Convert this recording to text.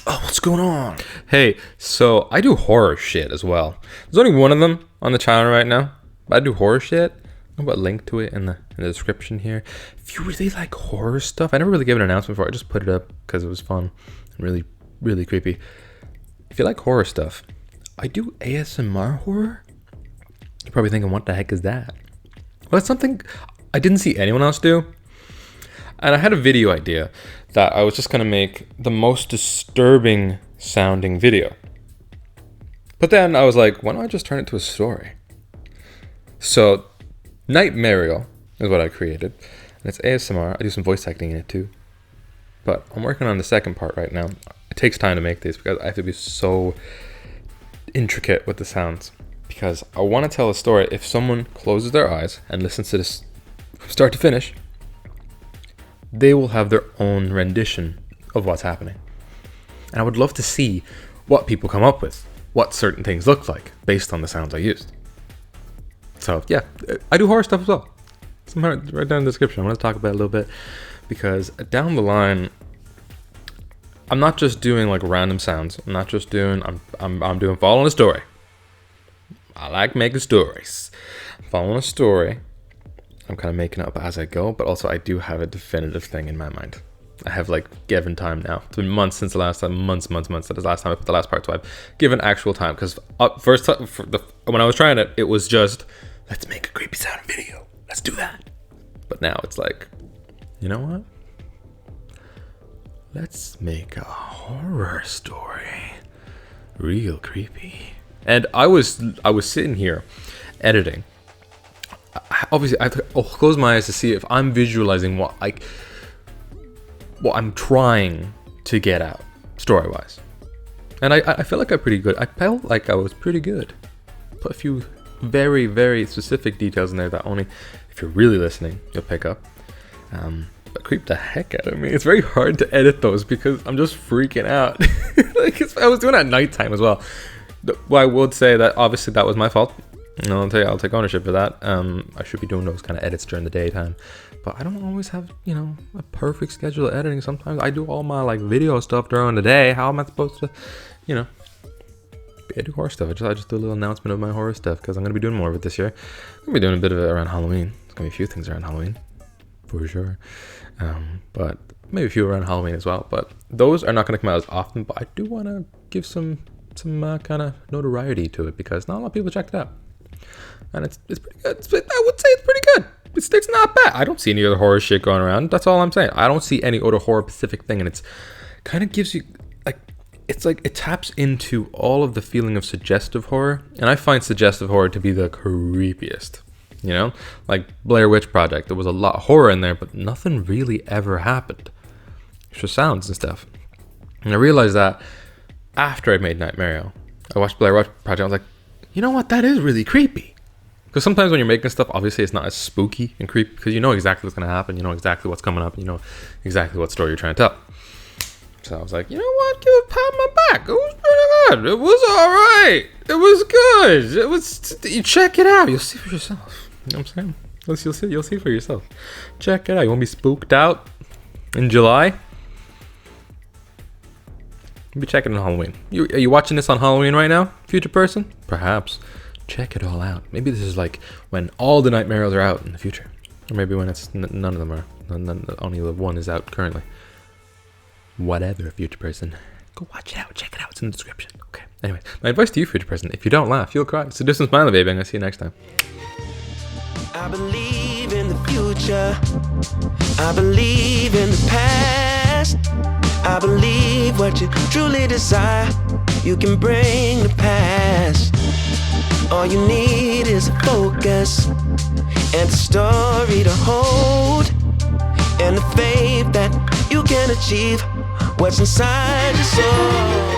Oh, what's going on? Hey, so I do horror shit as well. There's only one of them on the channel right now, but I do horror shit. I'll put a link to it in the description here. If you really like horror stuff, I never really gave an announcement before. I just put it up because it was fun and really, really creepy. If you like horror stuff, I do ASMR horror. You're probably thinking, what the heck is that? Well, it's something I didn't see anyone else do. And I had a video idea that I was just going to make the most disturbing sounding video. But then I was like, why don't I just turn it to a story? So, Nightmariel is what I created. And it's ASMR. I do some voice acting in it too. But I'm working on the second part right now. It takes time to make these because I have to be so intricate with the sounds. Because I want to tell a story. If someone closes their eyes and listens to this start to finish, they will have their own rendition of what's happening. And I would love to see what people come up with, what certain things look like based on the sounds I used. So yeah, I do horror stuff as well. Somewhere right down in the description. I want to talk about it a little bit because down the line, I'm not just doing like random sounds. I'm not just doing, I'm doing following a story. I like making stories. I'm following a story. I'm kind of making it up as I go, but also I do have a definitive thing in my mind. I have like given time now. It's been months since the last time, months since the last time I put the last part, so I've given actual time. Because when I was trying it, it was just, let's make a creepy sound video. Let's do that. But now it's like, you know what? Let's make a horror story. Real creepy. And I was sitting here editing. Obviously, I'll close my eyes to see if I'm visualizing what I'm trying to get out story-wise. And I feel like I'm pretty good. I felt like I was pretty good. Put a few very, very specific details in there that only if you're really listening, you'll pick up. But creep the heck out of me. It's very hard to edit those because I'm just freaking out. I was doing it at nighttime as well. Well, I would say that obviously that was my fault. And I'll take ownership for that. I should be doing those kind of edits during the daytime, but I don't always have, a perfect schedule of editing. Sometimes I do all my like video stuff during the day. How am I supposed to, I do horror stuff. I just do a little announcement of my horror stuff because I'm gonna be doing more of it this year. I'm gonna be doing a bit of it around Halloween. There's gonna be a few things around Halloween, for sure. But maybe a few around Halloween as well. But those are not gonna come out as often. But I do want to give some kind of notoriety to it because not a lot of people checked it out. And it's pretty good. I would say it's pretty good. It's not bad. I don't see any other horror shit going around. That's all I'm saying. I don't see any other horror specific thing. And it's kind of gives you it taps into all of the feeling of suggestive horror. And I find suggestive horror to be the creepiest. Like Blair Witch Project. There was a lot of horror in there, but nothing really ever happened. It's just sounds and stuff. And I realized that after I made Nightmariel, I watched Blair Witch Project. I was like, you know what? That is really creepy. Because sometimes when you're making stuff, obviously it's not as spooky and creepy because you know exactly what's going to happen. You know exactly what's coming up. You know exactly what story you're trying to tell. So I was like, you know what? Give a pat on my back. It was pretty good. It was all right. It was good. It was. You check it out. You'll see for yourself. You know what I'm saying? You'll see for yourself. Check it out. You won't be spooked out in July. You'll be checking it on Halloween. Are you watching this on Halloween right now, future person? Perhaps. Check it all out. Maybe this is like when all the Nightmariels are out in the future. Or maybe when it's none of them are. Only the one is out currently. Whatever, future person. Go watch it out. Check it out. It's in the description. Okay. Anyway, my advice to you, future person. If you don't laugh, you'll cry. So do some smiling, baby. I'm going to see you next time. I believe in the future. I believe in the past. I believe what you truly desire, you can bring to pass. All you need is a focus and a story to hold, and the faith that you can achieve what's inside your soul.